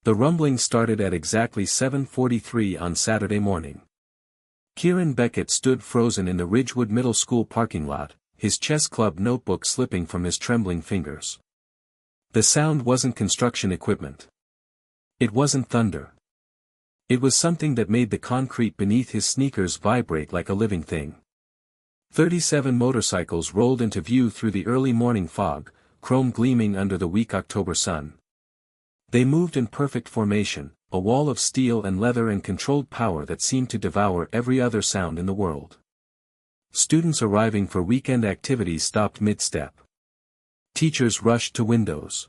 The rumbling started at exactly 7:43 on Saturday morning. Kieran Beckett stood frozen in the Ridgewood Middle School parking lot, his chess club notebook slipping from his trembling fingers. The sound wasn't construction equipment. It wasn't thunder. It was something that made the concrete beneath his sneakers vibrate like a living thing. 37 motorcycles rolled into view through the early morning fog, chrome gleaming under the weak October sun. They moved in perfect formation, a wall of steel and leather and controlled power that seemed to devour every other sound in the world. Students arriving for weekend activities stopped mid-step. Teachers rushed to windows.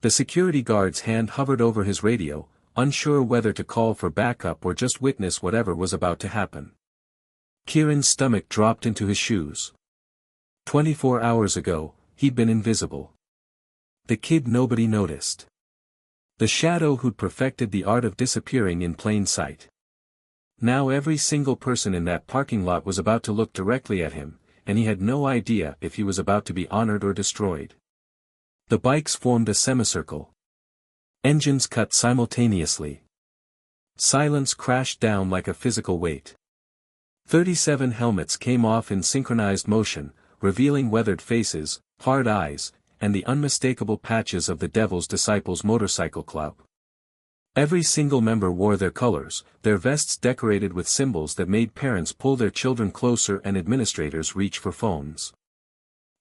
The security guard's hand hovered over his radio, unsure whether to call for backup or just witness whatever was about to happen. Kieran's stomach dropped into his shoes. 24 hours ago, he'd been invisible. The kid nobody noticed. The shadow who'd perfected the art of disappearing in plain sight. Now every single person in that parking lot was about to look directly at him, and he had no idea if he was about to be honored or destroyed. The bikes formed a semicircle. Engines cut simultaneously. Silence crashed down like a physical weight. 37 helmets came off in synchronized motion, revealing weathered faces, hard eyes, and the unmistakable patches of the Devil's Disciples Motorcycle Club. Every single member wore their colors, their vests decorated with symbols that made parents pull their children closer and administrators reach for phones.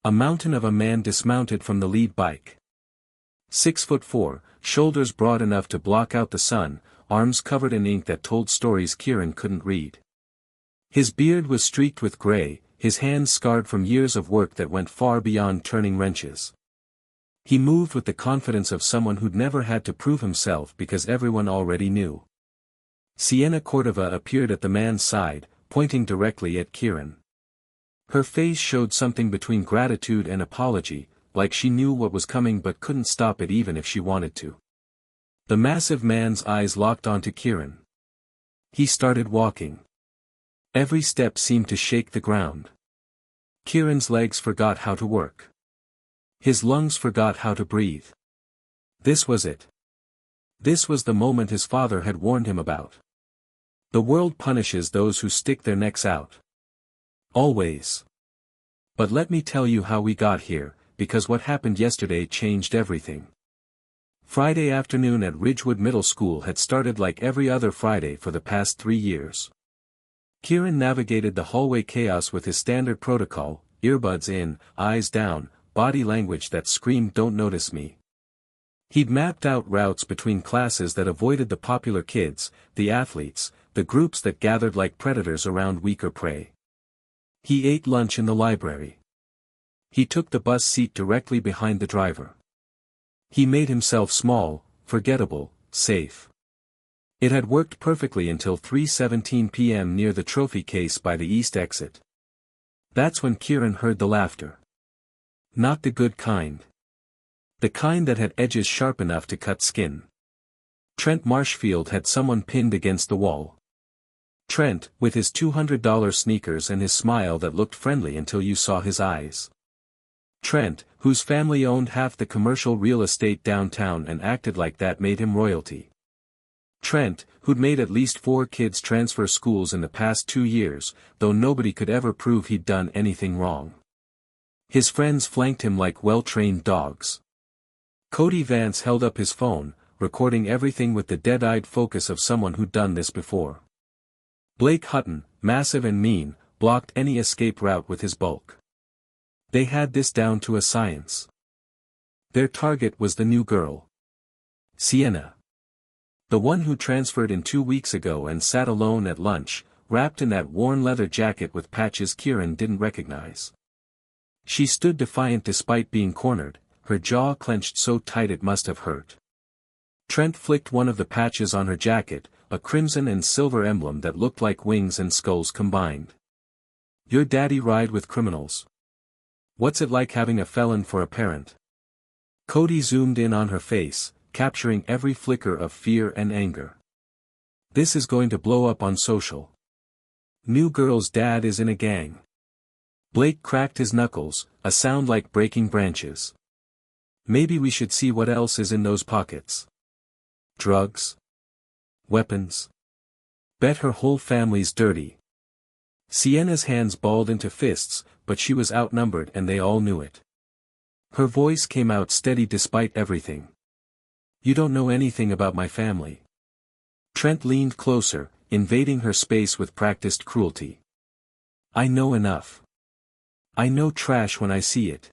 A mountain of a man dismounted from the lead bike. 6'4", shoulders broad enough to block out the sun, arms covered in ink that told stories Kieran couldn't read. His beard was streaked with gray, his hands scarred from years of work that went far beyond turning wrenches. He moved with the confidence of someone who'd never had to prove himself because everyone already knew. Sienna Cordova appeared at the man's side, pointing directly at Kieran. Her face showed something between gratitude and apology, like she knew what was coming but couldn't stop it even if she wanted to. The massive man's eyes locked onto Kieran. He started walking. Every step seemed to shake the ground. Kieran's legs forgot how to work. His lungs forgot how to breathe. This was it. This was the moment his father had warned him about. The world punishes those who stick their necks out. Always. But let me tell you how we got here, because what happened yesterday changed everything. Friday afternoon at Ridgewood Middle School had started like every other Friday for the past 3 years. Kieran navigated the hallway chaos with his standard protocol, earbuds in, eyes down, body language that screamed "Don't notice me." He'd mapped out routes between classes that avoided the popular kids, the athletes, the groups that gathered like predators around weaker prey. He ate lunch in the library. He took the bus seat directly behind the driver. He made himself small, forgettable, safe. It had worked perfectly until 3:17 p.m. near the trophy case by the east exit. That's when Kieran heard the laughter. Not the good kind. The kind that had edges sharp enough to cut skin. Trent Marshfield had someone pinned against the wall. Trent, with his $200 sneakers and his smile that looked friendly until you saw his eyes. Trent, whose family owned half the commercial real estate downtown and acted like that made him royalty. Trent, who'd made at least 4 kids transfer schools in the past 2 years, though nobody could ever prove he'd done anything wrong. His friends flanked him like well-trained dogs. Cody Vance held up his phone, recording everything with the dead-eyed focus of someone who'd done this before. Blake Hutton, massive and mean, blocked any escape route with his bulk. They had this down to a science. Their target was the new girl. Sienna. The one who transferred in 2 weeks ago and sat alone at lunch, wrapped in that worn leather jacket with patches Kieran didn't recognize. She stood defiant despite being cornered, her jaw clenched so tight it must have hurt. Trent flicked one of the patches on her jacket, a crimson and silver emblem that looked like wings and skulls combined. Your daddy ride with criminals. What's it like having a felon for a parent? Cody zoomed in on her face, capturing every flicker of fear and anger. This is going to blow up on social. New girl's dad is in a gang. Blake cracked his knuckles, a sound like breaking branches. Maybe we should see what else is in those pockets. Drugs? Weapons? Bet her whole family's dirty. Sienna's hands balled into fists, but she was outnumbered and they all knew it. Her voice came out steady despite everything. You don't know anything about my family. Trent leaned closer, invading her space with practiced cruelty. I know enough. I know trash when I see it.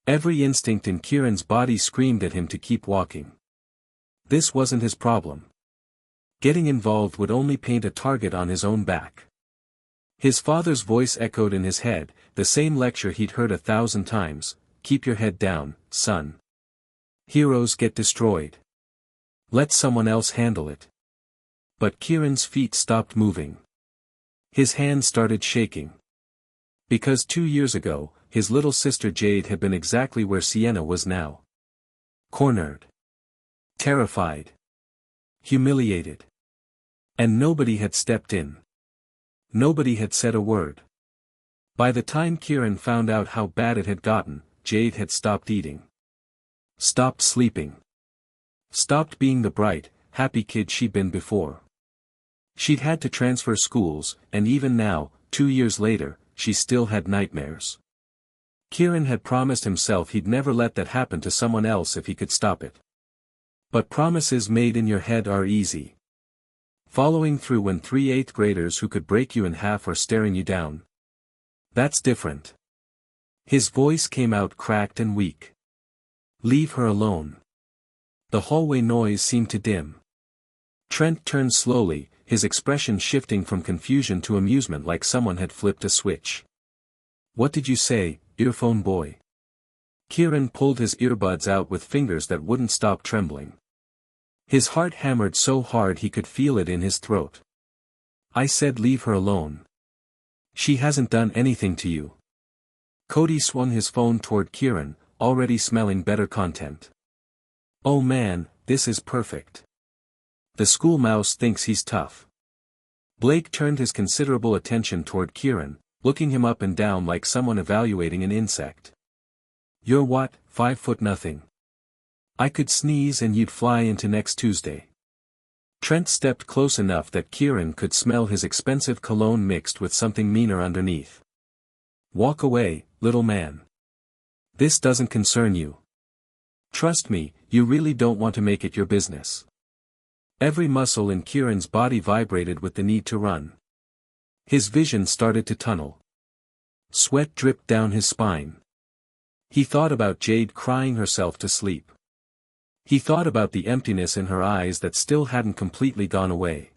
Every instinct in Kieran's body screamed at him to keep walking. This wasn't his problem. Getting involved would only paint a target on his own back. His father's voice echoed in his head, the same lecture he'd heard 1,000 times, keep your head down, son. Heroes get destroyed. Let someone else handle it. But Kieran's feet stopped moving. His hands started shaking. Because 2 years ago, his little sister Jade had been exactly where Sienna was now. Cornered. Terrified. Humiliated. And nobody had stepped in. Nobody had said a word. By the time Kieran found out how bad it had gotten, Jade had stopped eating. Stopped sleeping. Stopped being the bright, happy kid she'd been before. She'd had to transfer schools, and even now, 2 years later, she still had nightmares. Kieran had promised himself he'd never let that happen to someone else if he could stop it. But promises made in your head are easy. Following through when 3 8th graders who could break you in half are staring you down. That's different. His voice came out cracked and weak. Leave her alone. The hallway noise seemed to dim. Trent turned slowly, his expression shifting from confusion to amusement like someone had flipped a switch. What did you say, earphone boy? Kieran pulled his earbuds out with fingers that wouldn't stop trembling. His heart hammered so hard he could feel it in his throat. I said leave her alone. She hasn't done anything to you. Cody swung his phone toward Kieran, already smelling better content. Oh man, this is perfect. The school mouse thinks he's tough. Blake turned his considerable attention toward Kieran, looking him up and down like someone evaluating an insect. You're what, 5 foot nothing? I could sneeze and you'd fly into next Tuesday. Trent stepped close enough that Kieran could smell his expensive cologne mixed with something meaner underneath. Walk away, little man. This doesn't concern you. Trust me, you really don't want to make it your business. Every muscle in Kieran's body vibrated with the need to run. His vision started to tunnel. Sweat dripped down his spine. He thought about Jade crying herself to sleep. He thought about the emptiness in her eyes that still hadn't completely gone away.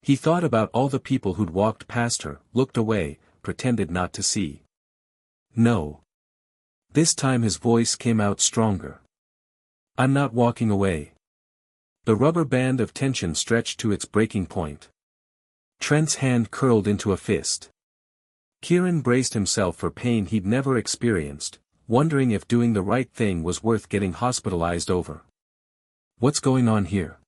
He thought about all the people who'd walked past her, looked away, pretended not to see. No. This time his voice came out stronger. I'm not walking away. The rubber band of tension stretched to its breaking point. Trent's hand curled into a fist. Kieran braced himself for pain he'd never experienced, wondering if doing the right thing was worth getting hospitalized over. What's going on here?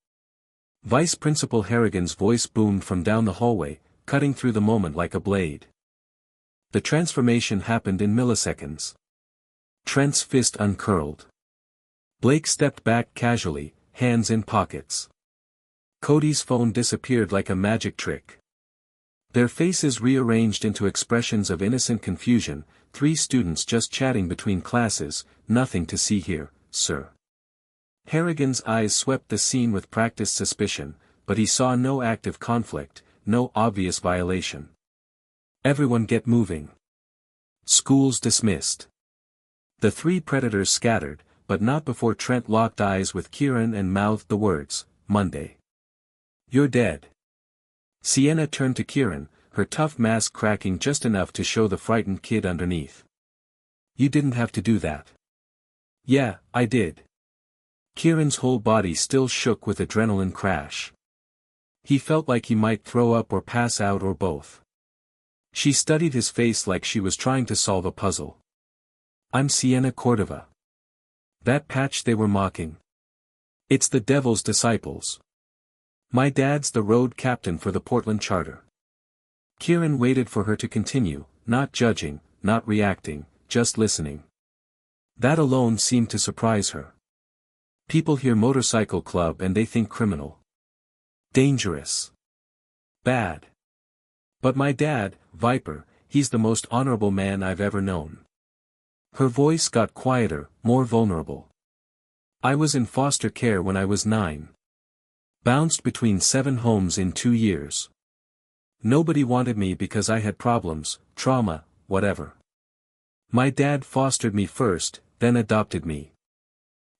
Vice Principal Harrigan's voice boomed from down the hallway, cutting through the moment like a blade. The transformation happened in milliseconds. Trent's fist uncurled. Blake stepped back casually, hands in pockets. Cody's phone disappeared like a magic trick. Their faces rearranged into expressions of innocent confusion, 3 students just chatting between classes, nothing to see here, sir. Harrigan's eyes swept the scene with practiced suspicion, but he saw no active conflict, no obvious violation. Everyone get moving. School's dismissed. The 3 predators scattered, but not before Trent locked eyes with Kieran and mouthed the words, Monday. You're dead. Sienna turned to Kieran, her tough mask cracking just enough to show the frightened kid underneath. You didn't have to do that. Yeah, I did. Kieran's whole body still shook with adrenaline crash. He felt like he might throw up or pass out or both. She studied his face like she was trying to solve a puzzle. I'm Sienna Cordova. That patch they were mocking. It's the devil's disciples. My dad's the road captain for the Portland Charter. Kieran waited for her to continue, not judging, not reacting, just listening. That alone seemed to surprise her. People hear motorcycle club and they think criminal. Dangerous. Bad. But my dad, Viper, he's the most honorable man I've ever known. Her voice got quieter, more vulnerable. I was in foster care when I was 9. Bounced between 7 homes in 2 years. Nobody wanted me because I had problems, trauma, whatever. My dad fostered me first, then adopted me.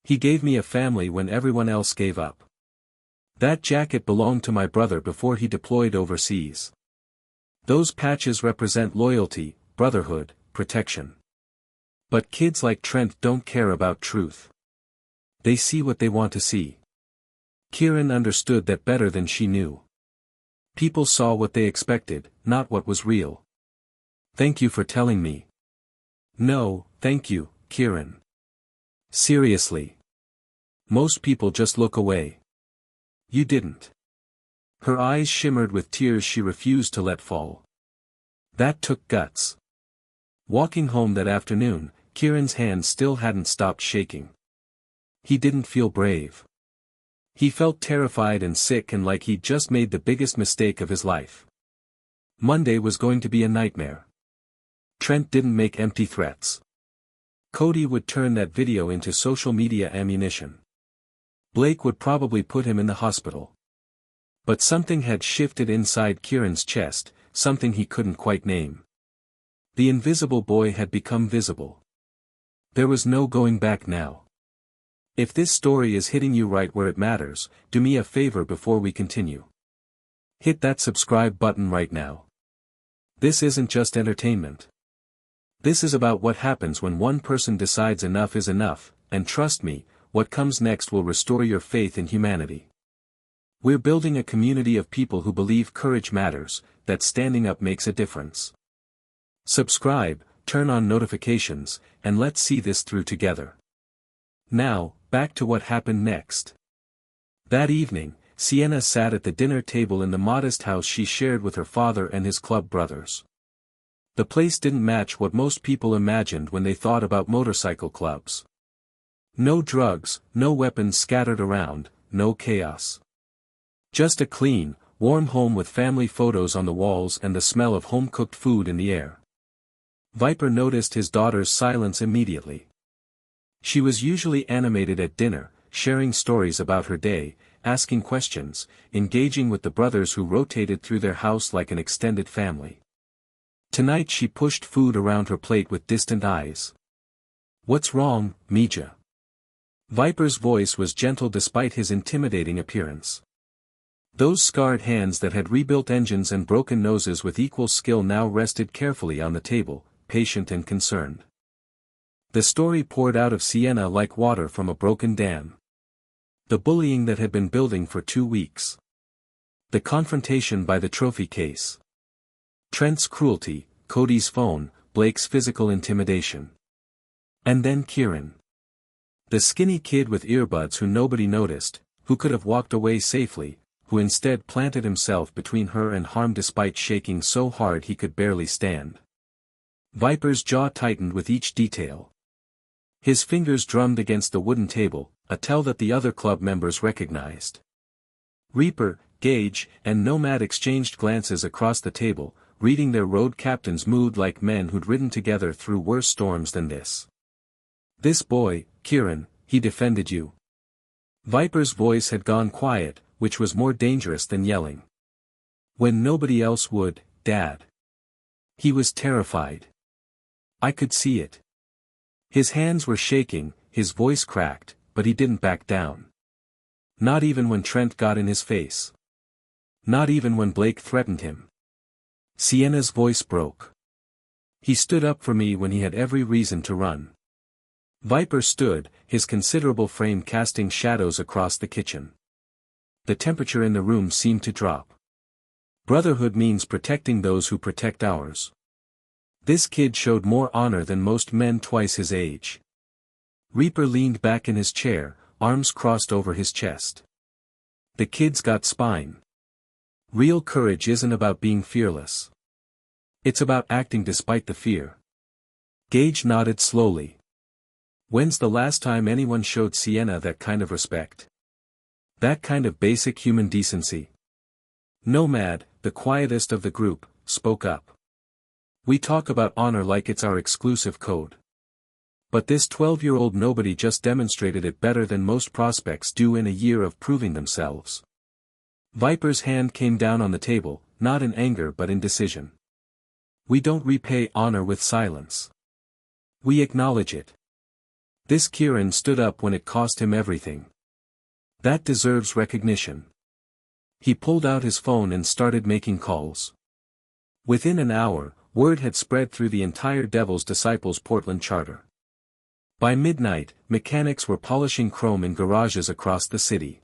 He gave me a family when everyone else gave up. That jacket belonged to my brother before he deployed overseas. Those patches represent loyalty, brotherhood, protection. But kids like Trent don't care about truth. They see what they want to see. Kieran understood that better than she knew. People saw what they expected, not what was real. Thank you for telling me. No, thank you, Kieran. Seriously. Most people just look away. You didn't. Her eyes shimmered with tears she refused to let fall. That took guts. Walking home that afternoon, Kieran's hand still hadn't stopped shaking. He didn't feel brave. He felt terrified and sick and like he'd just made the biggest mistake of his life. Monday was going to be a nightmare. Trent didn't make empty threats. Cody would turn that video into social media ammunition. Blake would probably put him in the hospital. But something had shifted inside Kieran's chest, something he couldn't quite name. The invisible boy had become visible. There was no going back now. If this story is hitting you right where it matters, do me a favor before we continue. Hit that subscribe button right now. This isn't just entertainment. This is about what happens when one person decides enough is enough, and trust me, what comes next will restore your faith in humanity. We're building a community of people who believe courage matters, that standing up makes a difference. Subscribe, turn on notifications, and let's see this through together. Now, back to what happened next. That evening, Sienna sat at the dinner table in the modest house she shared with her father and his club brothers. The place didn't match what most people imagined when they thought about motorcycle clubs. No drugs, no weapons scattered around, no chaos. Just a clean, warm home with family photos on the walls and the smell of home-cooked food in the air. Viper noticed his daughter's silence immediately. She was usually animated at dinner, sharing stories about her day, asking questions, engaging with the brothers who rotated through their house like an extended family. Tonight she pushed food around her plate with distant eyes. "What's wrong, Mija?" Viper's voice was gentle despite his intimidating appearance. Those scarred hands that had rebuilt engines and broken noses with equal skill now rested carefully on the table, patient and concerned. The story poured out of Sienna like water from a broken dam. The bullying that had been building for 2 weeks. The confrontation by the trophy case. Trent's cruelty, Cody's phone, Blake's physical intimidation. And then Kieran. The skinny kid with earbuds who nobody noticed, who could have walked away safely, who instead planted himself between her and harm despite shaking so hard he could barely stand. Viper's jaw tightened with each detail. His fingers drummed against the wooden table, a tell that the other club members recognized. Reaper, Gage, and Nomad exchanged glances across the table, reading their road captain's mood like men who'd ridden together through worse storms than this. "This boy, Kieran, he defended you." Viper's voice had gone quiet, which was more dangerous than yelling. "When nobody else would, Dad." He was terrified. I could see it. His hands were shaking, his voice cracked, but he didn't back down. Not even when Trent got in his face. Not even when Blake threatened him. Sienna's voice broke. "He stood up for me when he had every reason to run." Viper stood, his considerable frame casting shadows across the kitchen. The temperature in the room seemed to drop. Brotherhood means protecting those who protect ours. This kid showed more honor than most men twice his age. Reaper leaned back in his chair, arms crossed over his chest. The kid's got spine. Real courage isn't about being fearless. It's about acting despite the fear. Gage nodded slowly. When's the last time anyone showed Sienna that kind of respect? That kind of basic human decency? Nomad, the quietest of the group, spoke up. We talk about honor like it's our exclusive code. But this 12-year-old nobody just demonstrated it better than most prospects do in a year of proving themselves. Viper's hand came down on the table, not in anger but in decision. We don't repay honor with silence. We acknowledge it. This Kieran stood up when it cost him everything. That deserves recognition. He pulled out his phone and started making calls. Within an hour, word had spread through the entire Devil's Disciples Portland charter. By midnight, mechanics were polishing chrome in garages across the city.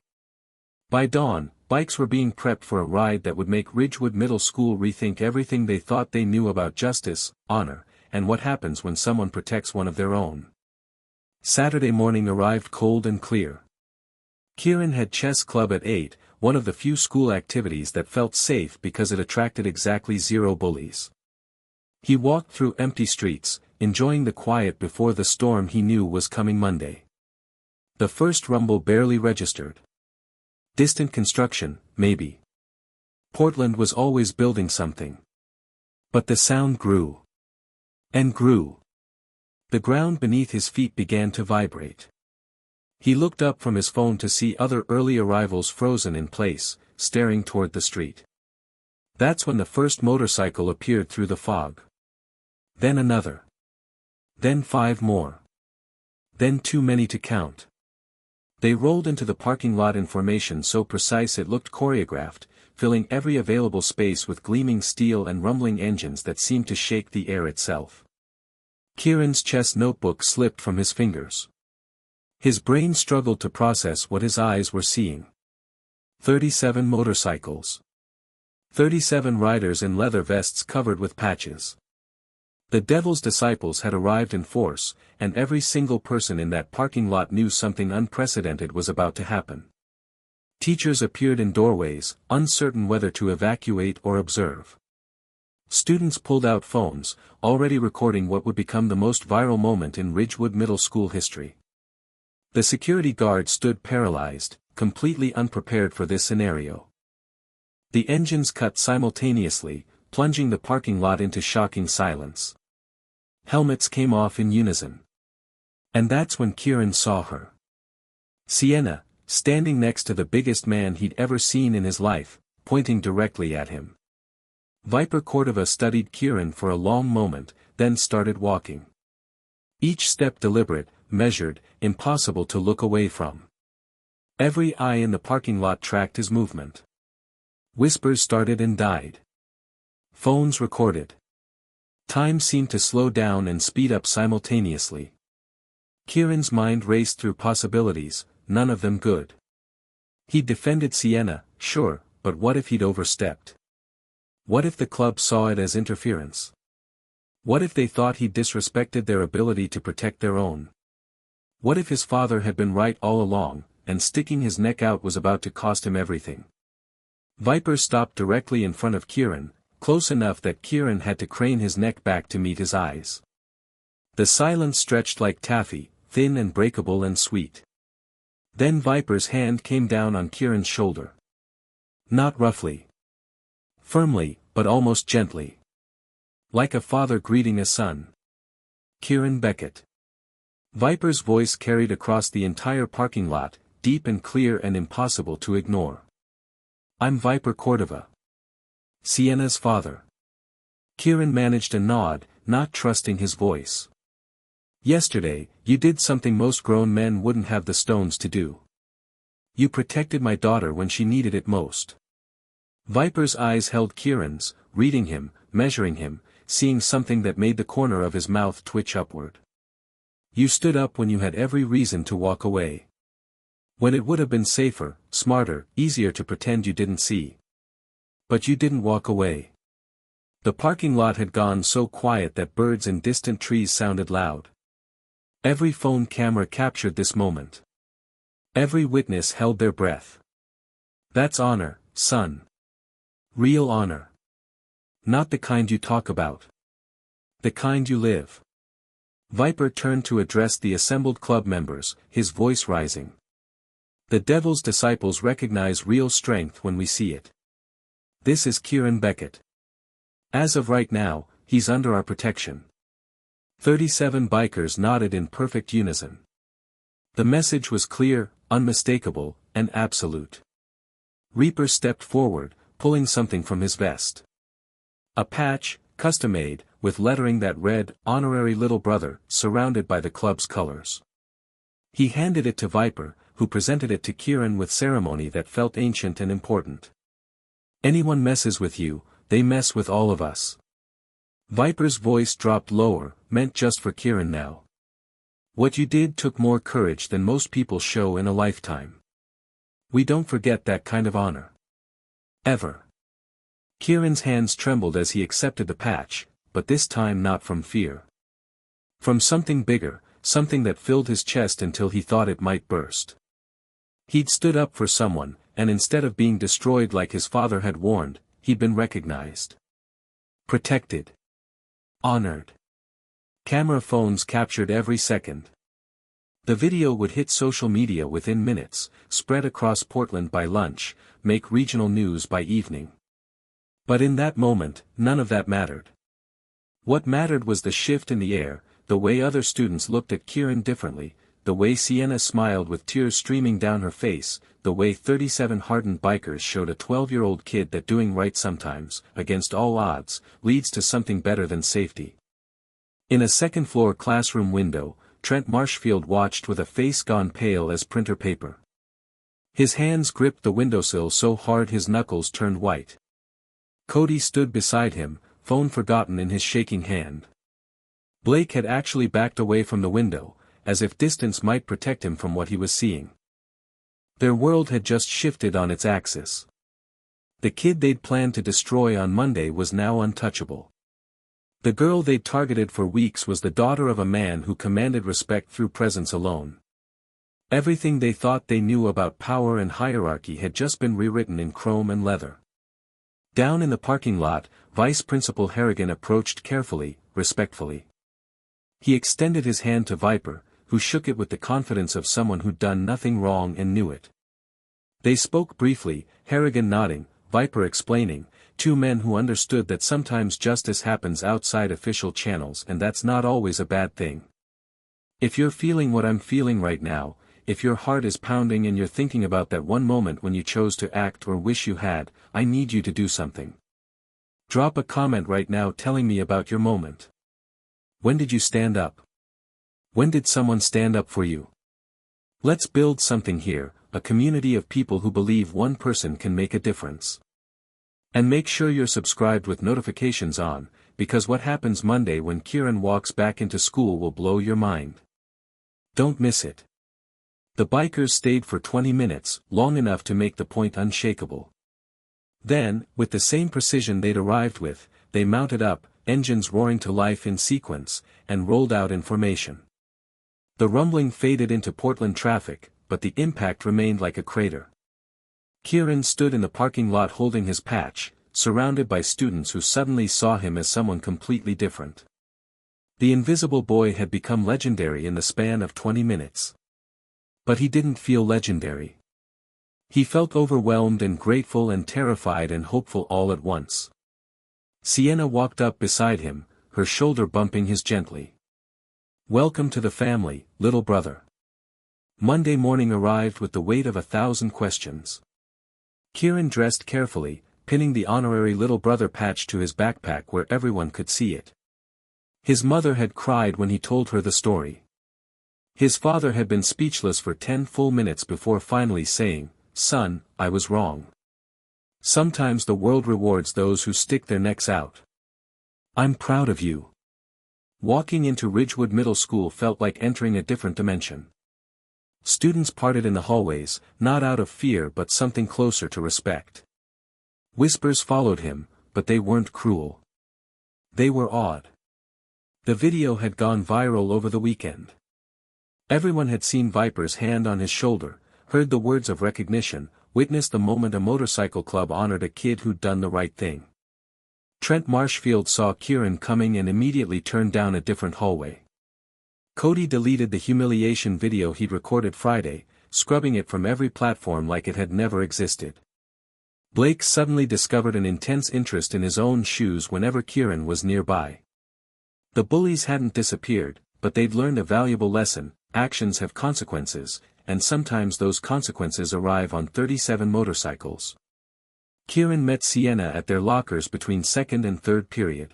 By dawn, bikes were being prepped for a ride that would make Ridgewood Middle School rethink everything they thought they knew about justice, honor, and what happens when someone protects one of their own. Saturday morning arrived cold and clear. Kieran had chess club at 8, one of the few school activities that felt safe because it attracted exactly 0 bullies. He walked through empty streets, enjoying the quiet before the storm he knew was coming Monday. The first rumble barely registered. Distant construction, maybe. Portland was always building something. But the sound grew. And grew. The ground beneath his feet began to vibrate. He looked up from his phone to see other early arrivals frozen in place, staring toward the street. That's when the first motorcycle appeared through the fog. Then another. Then 5 more. Then too many to count. They rolled into the parking lot in formation so precise it looked choreographed, filling every available space with gleaming steel and rumbling engines that seemed to shake the air itself. Kieran's chess notebook slipped from his fingers. His brain struggled to process what his eyes were seeing. 37 motorcycles. 37 riders in leather vests covered with patches. The Devil's Disciples had arrived in force, and every single person in that parking lot knew something unprecedented was about to happen. Teachers appeared in doorways, uncertain whether to evacuate or observe. Students pulled out phones, already recording what would become the most viral moment in Ridgewood Middle School history. The security guard stood paralyzed, completely unprepared for this scenario. The engines cut simultaneously, plunging the parking lot into shocking silence. Helmets came off in unison. And that's when Kieran saw her. Sienna, standing next to the biggest man he'd ever seen in his life, pointing directly at him. Viper Cordova studied Kieran for a long moment, then started walking. Each step deliberate, measured, impossible to look away from. Every eye in the parking lot tracked his movement. Whispers started and died. Phones recorded. Time seemed to slow down and speed up simultaneously. Kieran's mind raced through possibilities, none of them good. He'd defended Sienna, sure, but what if he'd overstepped? What if the club saw it as interference? What if they thought he'd disrespected their ability to protect their own? What if his father had been right all along, and sticking his neck out was about to cost him everything? Viper stopped directly in front of Kieran, close enough that Kieran had to crane his neck back to meet his eyes. The silence stretched like taffy, thin and breakable and sweet. Then Viper's hand came down on Kieran's shoulder. Not roughly. Firmly, but almost gently. Like a father greeting a son. Kieran Beckett. Viper's voice carried across the entire parking lot, deep and clear and impossible to ignore. I'm Viper Cordova. Sienna's father. Kieran managed a nod, not trusting his voice. Yesterday, you did something most grown men wouldn't have the stones to do. You protected my daughter when she needed it most. Viper's eyes held Kieran's, reading him, measuring him, seeing something that made the corner of his mouth twitch upward. You stood up when you had every reason to walk away. When it would have been safer, smarter, easier to pretend you didn't see. But you didn't walk away. The parking lot had gone so quiet that birds in distant trees sounded loud. Every phone camera captured this moment. Every witness held their breath. That's honor, son. Real honor. Not the kind you talk about. The kind you live. Viper turned to address the assembled club members, his voice rising. The devil's disciples recognize real strength when we see it. This is Kieran Beckett. As of right now, he's under our protection. 37 bikers nodded in perfect unison. The message was clear, unmistakable, and absolute. Reaper stepped forward, pulling something from his vest. A patch, custom-made, with lettering that read, "Honorary Little Brother," surrounded by the club's colors. He handed it to Viper, who presented it to Kieran with ceremony that felt ancient and important. "Anyone messes with you, they mess with all of us." Viper's voice dropped lower, meant just for Kieran now. "What you did took more courage than most people show in a lifetime. We don't forget that kind of honor. Ever." Kieran's hands trembled as he accepted the patch, but this time not from fear. From something bigger, something that filled his chest until he thought it might burst. He'd stood up for someone, and instead of being destroyed like his father had warned, he'd been recognized. Protected. Honored. Camera phones captured every second. The video would hit social media within minutes, spread across Portland by lunch, make regional news by evening. But in that moment, none of that mattered. What mattered was the shift in the air, the way other students looked at Kieran differently, the way Sienna smiled with tears streaming down her face, the way 37 hardened bikers showed a 12-year-old kid that doing right sometimes, against all odds, leads to something better than safety. In a second-floor classroom window, Trent Marshfield watched with a face gone pale as printer paper. His hands gripped the windowsill so hard his knuckles turned white. Cody stood beside him, phone forgotten in his shaking hand. Blake had actually backed away from the window, as if distance might protect him from what he was seeing. Their world had just shifted on its axis. The kid they'd planned to destroy on Monday was now untouchable. The girl they'd targeted for weeks was the daughter of a man who commanded respect through presence alone. Everything they thought they knew about power and hierarchy had just been rewritten in chrome and leather. Down in the parking lot, Vice Principal Harrigan approached carefully, respectfully. He extended his hand to Viper, who shook it with the confidence of someone who'd done nothing wrong and knew it. They spoke briefly, Harrigan nodding, Viper explaining, two men who understood that sometimes justice happens outside official channels and that's not always a bad thing. If you're feeling what I'm feeling right now, if your heart is pounding and you're thinking about that one moment when you chose to act or wish you had, I need you to do something. Drop a comment right now telling me about your moment. When did you stand up? When did someone stand up for you? Let's build something here, a community of people who believe one person can make a difference. And make sure you're subscribed with notifications on, because what happens Monday when Kieran walks back into school will blow your mind. Don't miss it. The bikers stayed for 20 minutes, long enough to make the point unshakable. Then, with the same precision they'd arrived with, they mounted up, engines roaring to life in sequence, and rolled out in formation. The rumbling faded into Portland traffic, but the impact remained like a crater. Kieran stood in the parking lot holding his patch, surrounded by students who suddenly saw him as someone completely different. The invisible boy had become legendary in the span of 20 minutes. But he didn't feel legendary. He felt overwhelmed and grateful and terrified and hopeful all at once. Sienna walked up beside him, her shoulder bumping his gently. "Welcome to the family, little brother." Monday morning arrived with the weight of 1,000 questions. Kieran dressed carefully, pinning the honorary little brother patch to his backpack where everyone could see it. His mother had cried when he told her the story. His father had been speechless for 10 full minutes before finally saying, "Son, I was wrong. Sometimes the world rewards those who stick their necks out. I'm proud of you." Walking into Ridgewood Middle School felt like entering a different dimension. Students parted in the hallways, not out of fear but something closer to respect. Whispers followed him, but they weren't cruel. They were awed. The video had gone viral over the weekend. Everyone had seen Viper's hand on his shoulder, heard the words of recognition, witnessed the moment a motorcycle club honored a kid who'd done the right thing. Trent Marshfield saw Kieran coming and immediately turned down a different hallway. Cody deleted the humiliation video he'd recorded Friday, scrubbing it from every platform like it had never existed. Blake suddenly discovered an intense interest in his own shoes whenever Kieran was nearby. The bullies hadn't disappeared, but they'd learned a valuable lesson: actions have consequences, and sometimes those consequences arrive on 37 motorcycles. Kieran met Sienna at their lockers between second and third period.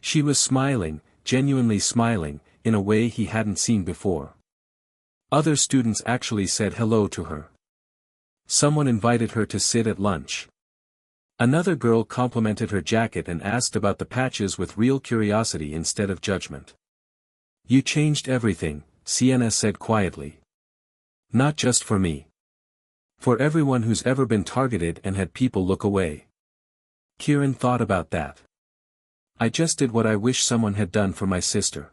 She was smiling, genuinely smiling, in a way he hadn't seen before. Other students actually said hello to her. Someone invited her to sit at lunch. Another girl complimented her jacket and asked about the patches with real curiosity instead of judgment. "You changed everything," Sienna said quietly. "Not just for me. For everyone who's ever been targeted and had people look away." Kieran thought about that. "I just did what I wish someone had done for my sister."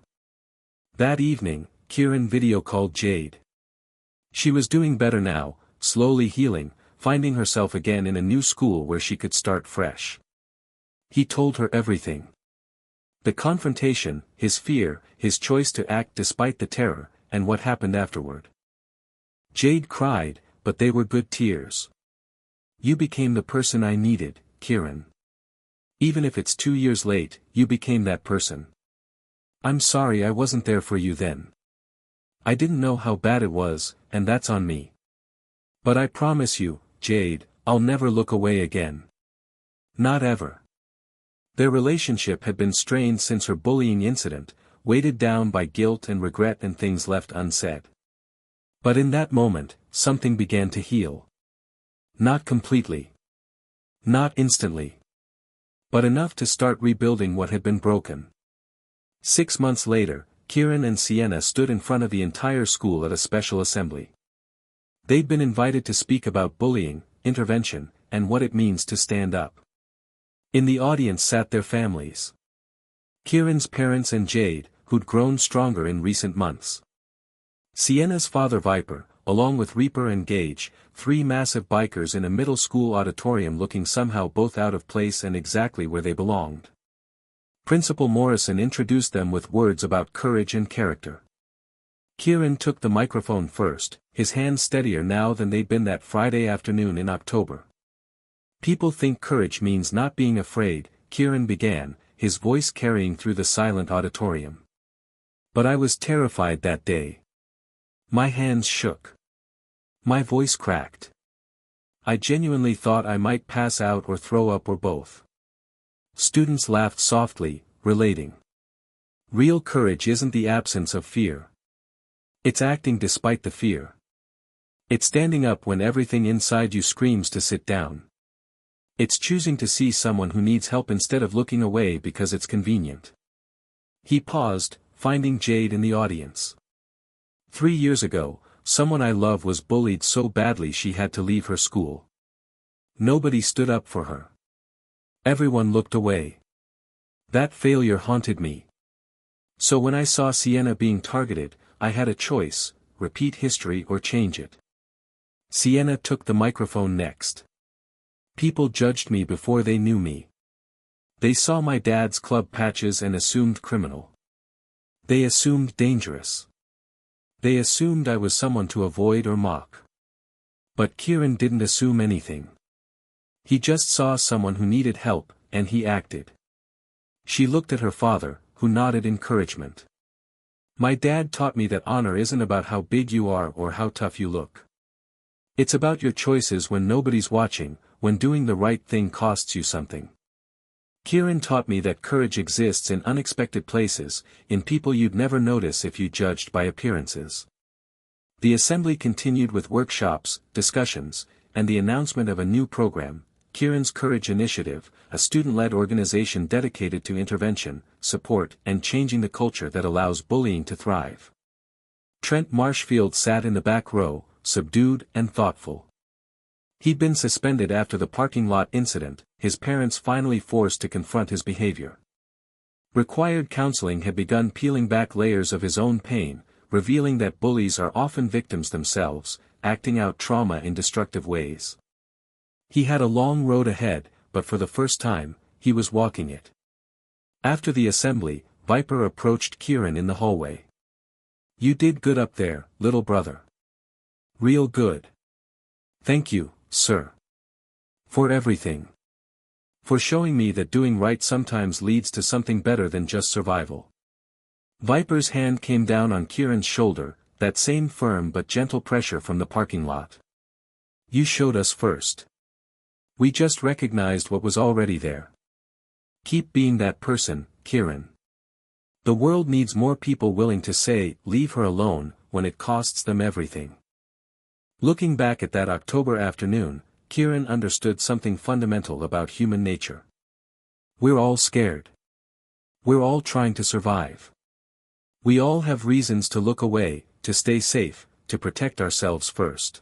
That evening, Kieran video called Jade. She was doing better now, slowly healing, finding herself again in a new school where she could start fresh. He told her everything. The confrontation, his fear, his choice to act despite the terror, and what happened afterward. Jade cried, but they were good tears. "You became the person I needed, Kieran. Even if it's 2 years late, you became that person. I'm sorry I wasn't there for you then. I didn't know how bad it was, and that's on me. But I promise you, Jade, I'll never look away again. Not ever." Their relationship had been strained since her bullying incident, weighted down by guilt and regret and things left unsaid. But in that moment, something began to heal. Not completely. Not instantly. But enough to start rebuilding what had been broken. 6 months later, Kieran and Sienna stood in front of the entire school at a special assembly. They'd been invited to speak about bullying, intervention, and what it means to stand up. In the audience sat their families. Kieran's parents and Jade, who'd grown stronger in recent months. Sienna's father Viper, along with Reaper and Gage, 3 massive bikers in a middle school auditorium looking somehow both out of place and exactly where they belonged. Principal Morrison introduced them with words about courage and character. Kieran took the microphone first, his hands steadier now than they'd been that Friday afternoon in October. "People think courage means not being afraid," Kieran began, his voice carrying through the silent auditorium. "But I was terrified that day. My hands shook. My voice cracked. I genuinely thought I might pass out or throw up or both." Students laughed softly, relating. Real courage isn't the absence of fear. It's acting despite the fear. It's standing up when everything inside you screams to sit down. It's choosing to see someone who needs help instead of looking away because it's convenient. He paused, finding Jade in the audience. 3 years ago, someone I love was bullied so badly she had to leave her school. Nobody stood up for her. Everyone looked away. That failure haunted me. So when I saw Sienna being targeted, I had a choice: repeat history or change it. Sienna took the microphone next. "People judged me before they knew me. They saw my dad's club patches and assumed criminal. They assumed dangerous. They assumed I was someone to avoid or mock. But Kieran didn't assume anything. He just saw someone who needed help, and he acted." She looked at her father, who nodded encouragement. "My dad taught me that honor isn't about how big you are or how tough you look. It's about your choices when nobody's watching, when doing the right thing costs you something. Kieran taught me that courage exists in unexpected places, in people you'd never notice if you judged by appearances." The assembly continued with workshops, discussions, and the announcement of a new program, Kieran's Courage Initiative, a student-led organization dedicated to intervention, support, and changing the culture that allows bullying to thrive. Trent Marshfield sat in the back row, subdued and thoughtful. He'd been suspended after the parking lot incident, his parents finally forced to confront his behavior. Required counseling had begun peeling back layers of his own pain, revealing that bullies are often victims themselves, acting out trauma in destructive ways. He had a long road ahead, but for the first time, he was walking it. After the assembly, Viper approached Kieran in the hallway. You did good up there, little brother. Real good. Thank you, sir. For everything. For showing me that doing right sometimes leads to something better than just survival. Viper's hand came down on Kieran's shoulder, that same firm but gentle pressure from the parking lot. You showed us first. We just recognized what was already there. Keep being that person, Kieran. The world needs more people willing to say, leave her alone, when it costs them everything. Looking back at that October afternoon, Kieran understood something fundamental about human nature. We're all scared. We're all trying to survive. We all have reasons to look away, to stay safe, to protect ourselves first.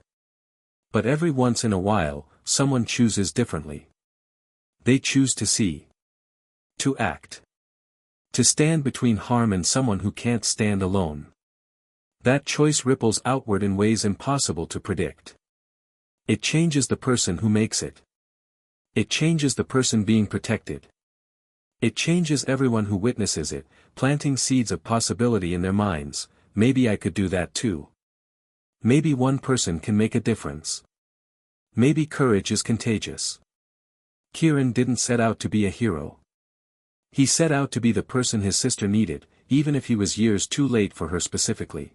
But every once in a while, someone chooses differently. They choose to see. To act. To stand between harm and someone who can't stand alone. That choice ripples outward in ways impossible to predict. It changes the person who makes it. It changes the person being protected. It changes everyone who witnesses it, planting seeds of possibility in their minds. Maybe I could do that too. Maybe one person can make a difference. Maybe courage is contagious. Kieran didn't set out to be a hero. He set out to be the person his sister needed, even if he was years too late for her specifically.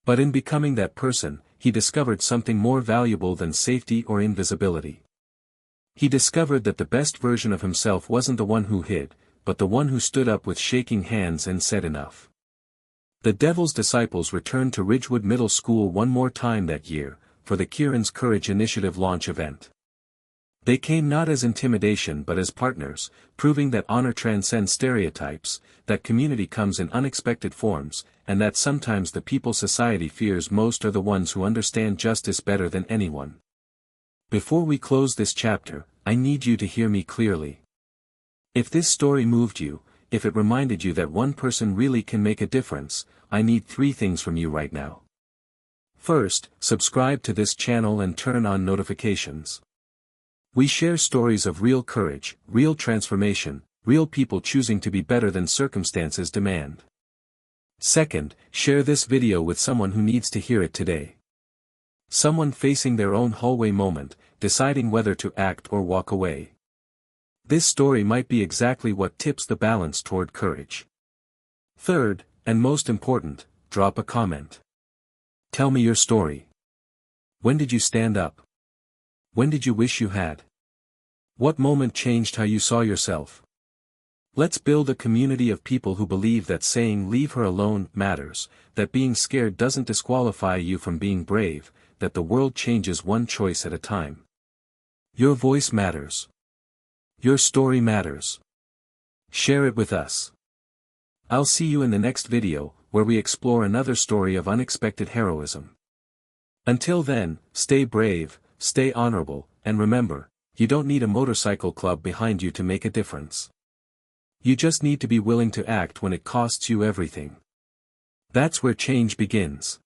But in becoming that person, he discovered something more valuable than safety or invisibility. He discovered that the best version of himself wasn't the one who hid, but the one who stood up with shaking hands and said enough. The Devil's Disciples returned to Ridgewood Middle School one more time that year, for the Kieran's Courage Initiative launch event. They came not as intimidation but as partners, proving that honor transcends stereotypes, that community comes in unexpected forms, and that sometimes the people society fears most are the ones who understand justice better than anyone. Before we close this chapter, I need you to hear me clearly. If this story moved you, if it reminded you that one person really can make a difference, I need 3 things from you right now. First, subscribe to this channel and turn on notifications. We share stories of real courage, real transformation, real people choosing to be better than circumstances demand. Second, share this video with someone who needs to hear it today. Someone facing their own hallway moment, deciding whether to act or walk away. This story might be exactly what tips the balance toward courage. Third, and most important, drop a comment. Tell me your story. When did you stand up? When did you wish you had? What moment changed how you saw yourself? Let's build a community of people who believe that saying leave her alone matters, that being scared doesn't disqualify you from being brave, that the world changes one choice at a time. Your voice matters. Your story matters. Share it with us. I'll see you in the next video, where we explore another story of unexpected heroism. Until then, stay brave, stay honorable, and remember, you don't need a motorcycle club behind you to make a difference. You just need to be willing to act when it costs you everything. That's where change begins.